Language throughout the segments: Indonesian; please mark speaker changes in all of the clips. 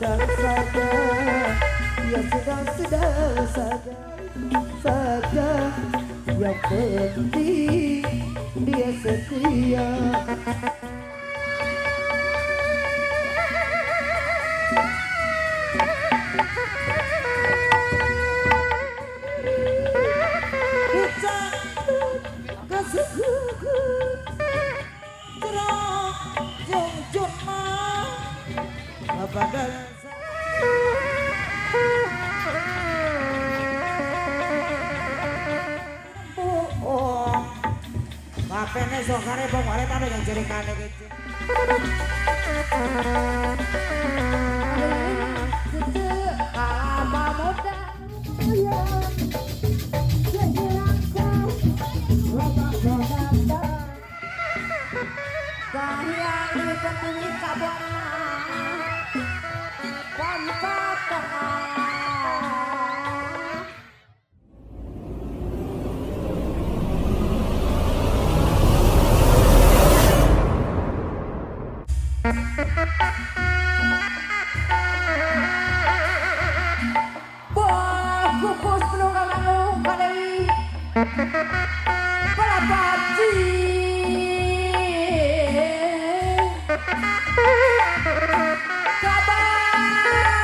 Speaker 1: sedang saja, ya sedang saja, yang penting dia setia.
Speaker 2: Kapene sokare pokoknya tapi yang jerikane gitu.
Speaker 1: Apa muda ya, jadi langkah lama menanda. Kahiyang di petuni kabona, pantat tengah. Kukus penunggang anu Kadewi Palapati Kabakra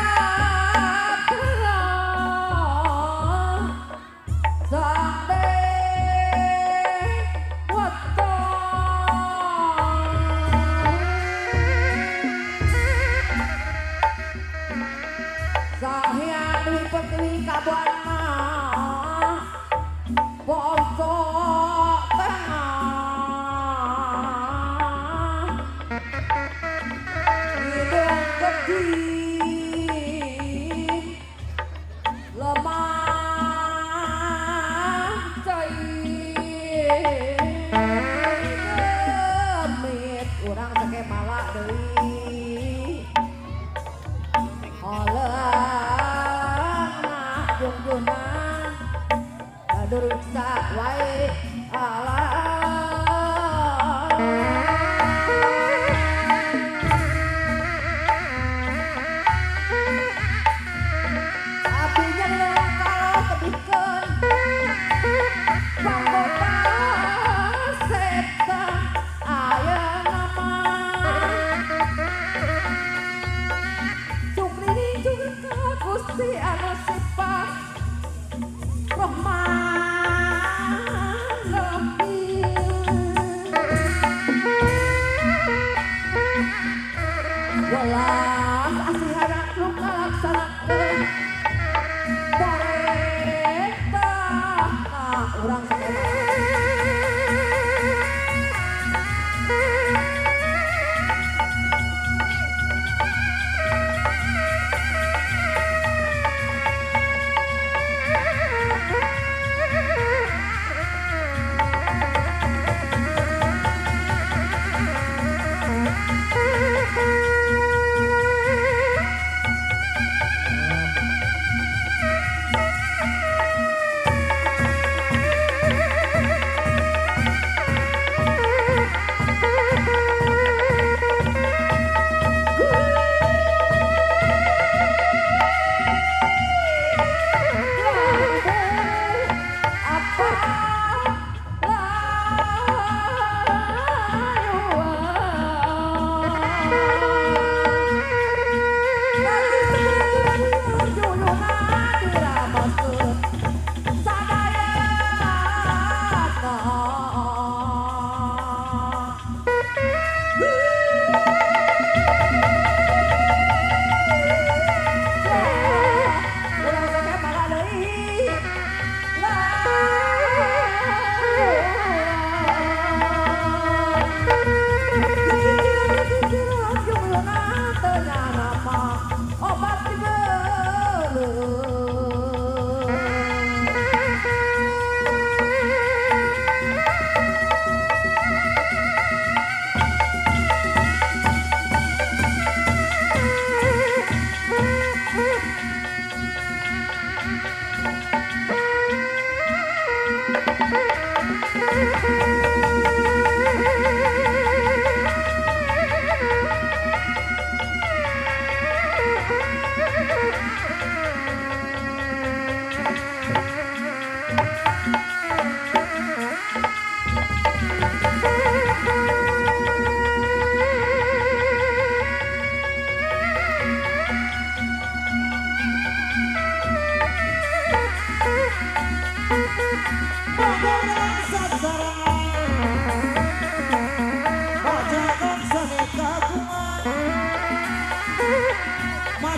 Speaker 1: Sande Wato Sahyang Dwi Pertiwi Kabana Bosok tengah hidung gede lemah cair demit urang sakemala deui olah jungjunan duruksa wae apinya kalau kebikeun panggota setan aya nama sukrini juga Gusti anu sifat Rahman Rahim welas asihana nu kalaksanakeun perintah urang sakemana.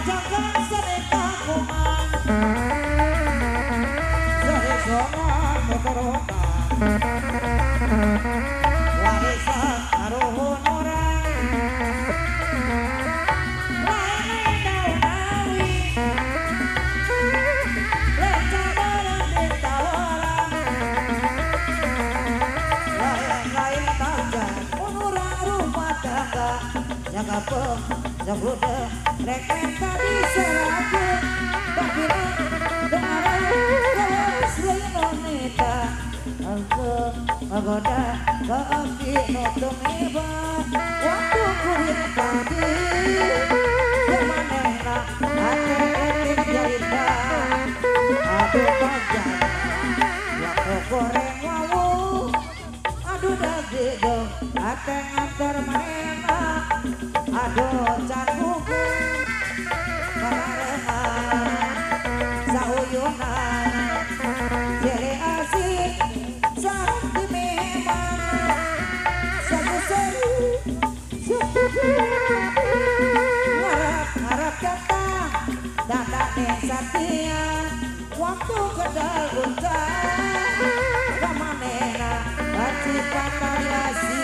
Speaker 2: jangan sedeka kuman Serisongan keterotan Warisan aruhun orang Lain daun-dawi Leca bareng dita orang Lain tajam Menurang rumah tangga Jaga pem, jaga reken tadi seragam Bakira dengaran terus Indonesia Aku agoda keaki notong hebat Waktu kulit pagi Kemanehna hati etik jarita Aduh tajam Waktu goreng wawu Aduh daging dong Ateng antar manehna Aduh can hukum Kemarengan Sauyunan Jeli asik Sakti memang Satu-satu Ngarap-ngarap datang Dadane Satya Waktu kedal uncang Kamanena Baci patariasi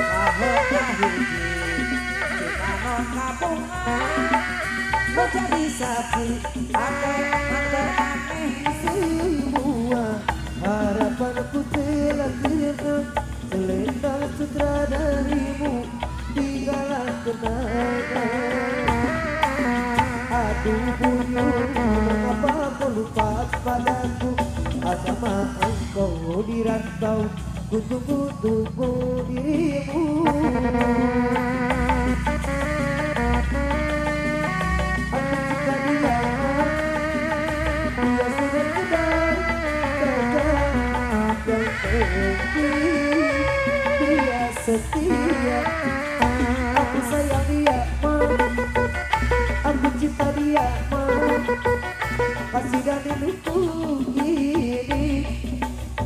Speaker 2: Ahokah hiji Cikanon kabungan Menjadi saksi Pakai mantar aneh
Speaker 3: Semua harapanku telah sirna Selendang sutra darimu Tinggallah kenangan Aduh buyut Mengapa kau lupa padaku Asama engkau di rantau Ku tunggu-tunggu dirimu Dia setia Aku sayang dia Aku cinta dia Kasih dan hidupku ini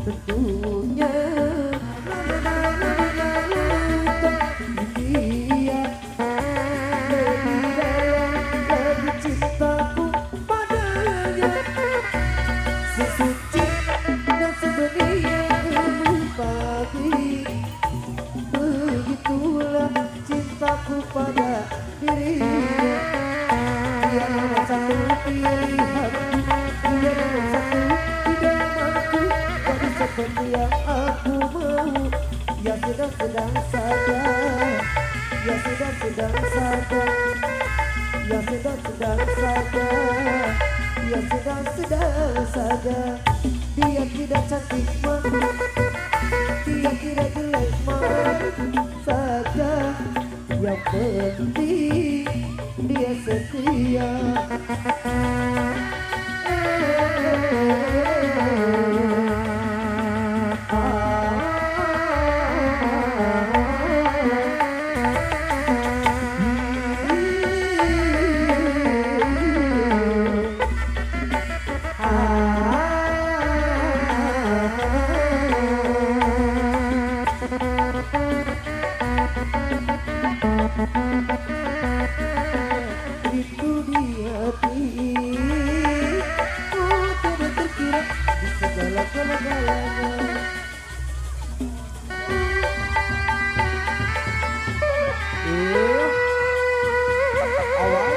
Speaker 3: Tentunya Dia lebih dalam Lebih cintaku padanya Sesuci dan sebenarnya pagi Begitulah cintaku pada dirinya Dia nomor satu pilihanku Dia nomor satu idamanku Jadi seperti yang aku mau Ya sedang-sedang saja Ya sedang-sedang saja Ya sedang-sedang saja Ya sedang-sedang saja Dia tidak cantik malu Dia tidak jelek malu saja Yang penting dia setia Itu di hati Oh tidak terkira Di segala galanya Awal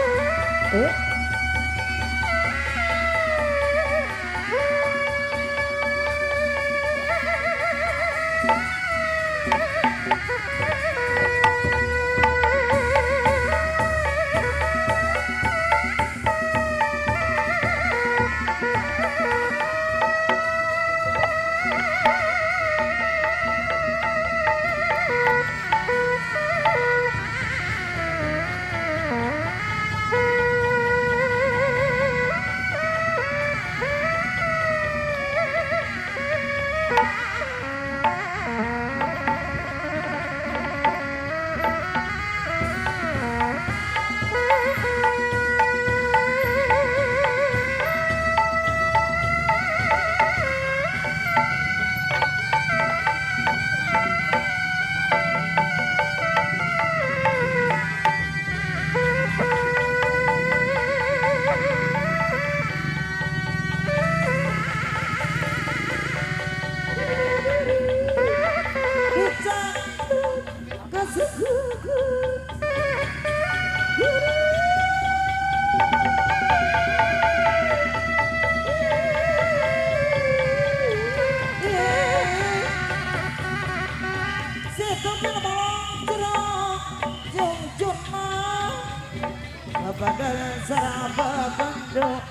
Speaker 2: bebadan saraba bendo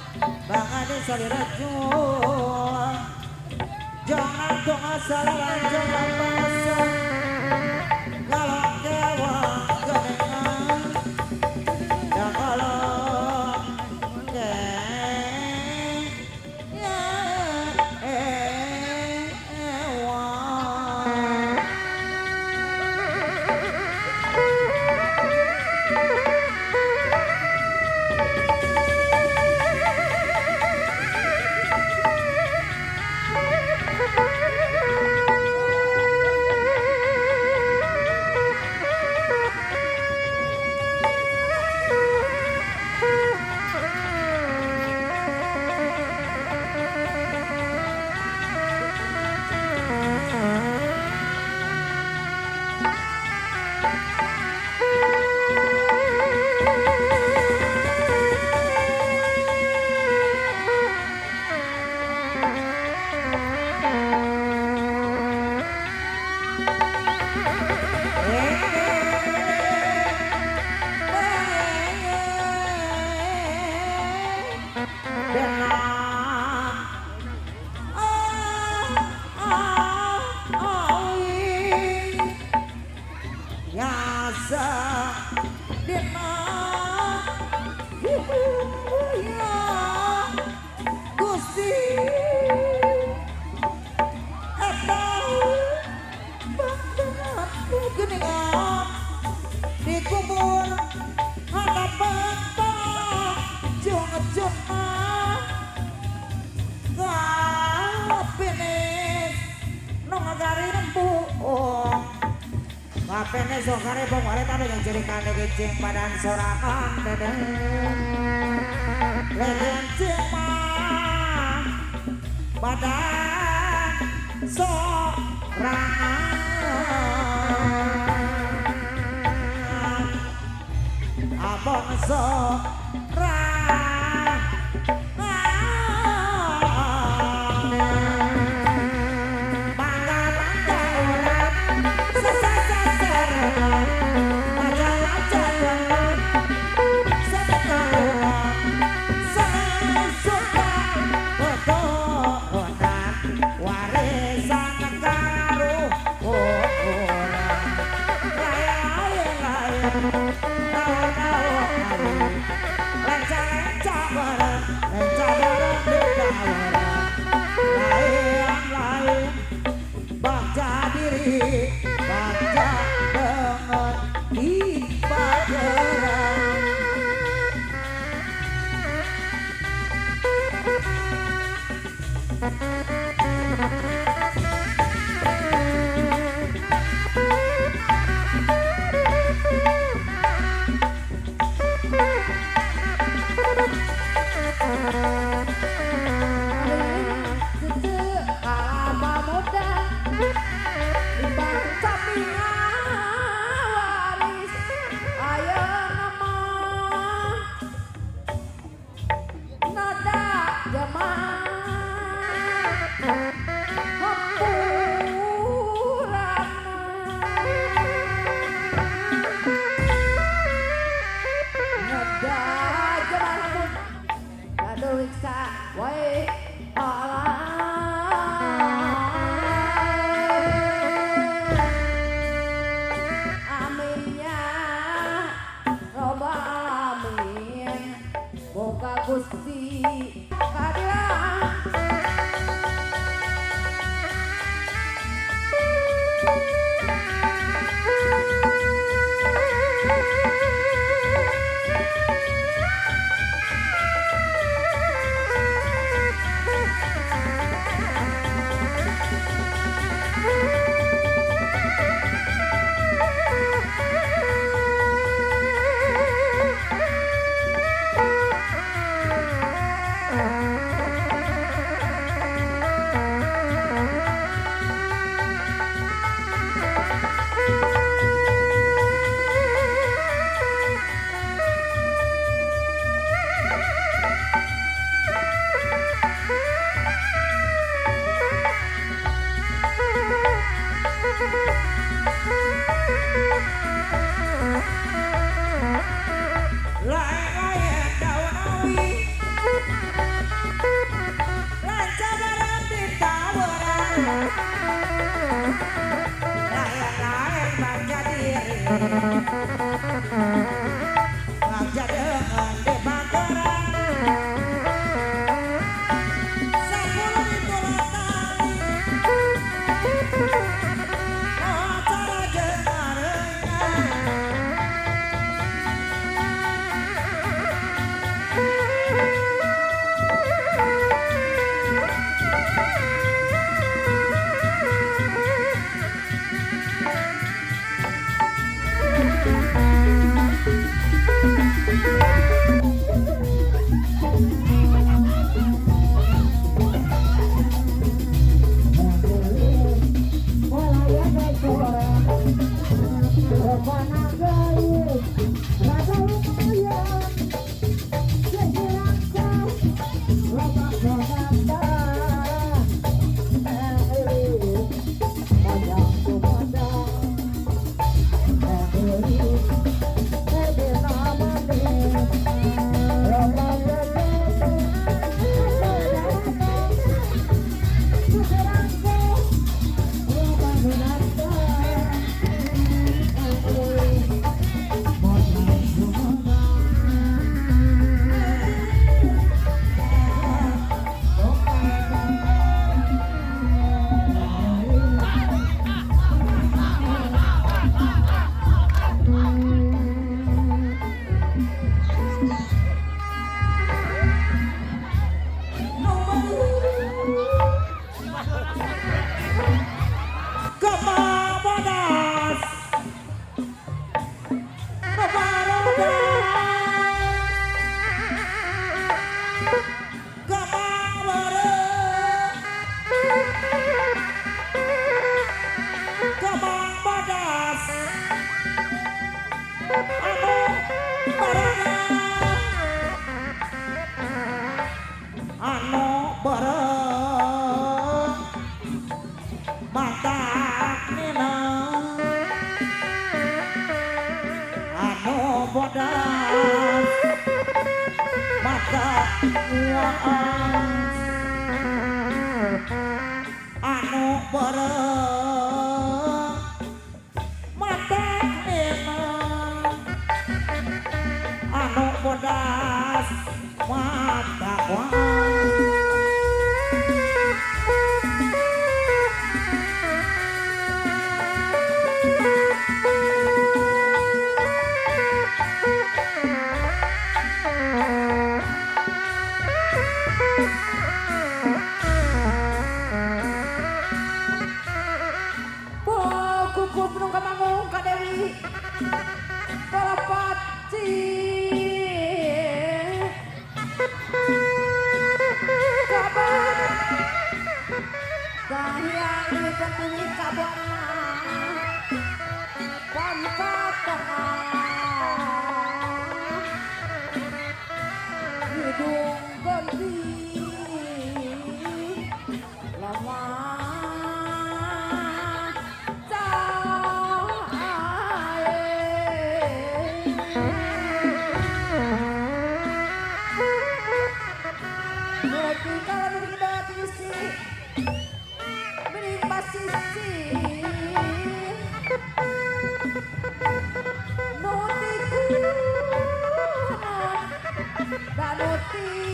Speaker 2: bangane salirajo jangan dong asal lanjut bangsa kalau dewa genengan dan kalau Kapene sokare pemare tapi yang cerikane kecing padan sorangan dedeng legen cima padan sorangan abang sorangan bangga-bangga orang Gusti kadilah di Pageran 10.000 latari acara anu bareng mata nina anu bodas mata uang anu bareng mata nina anu bodas mata uang
Speaker 1: Kuku penung kamangung Kak Dewi Palapati kabar Kahyang di petuni kabana Pampatana hidung bendi lama Danuti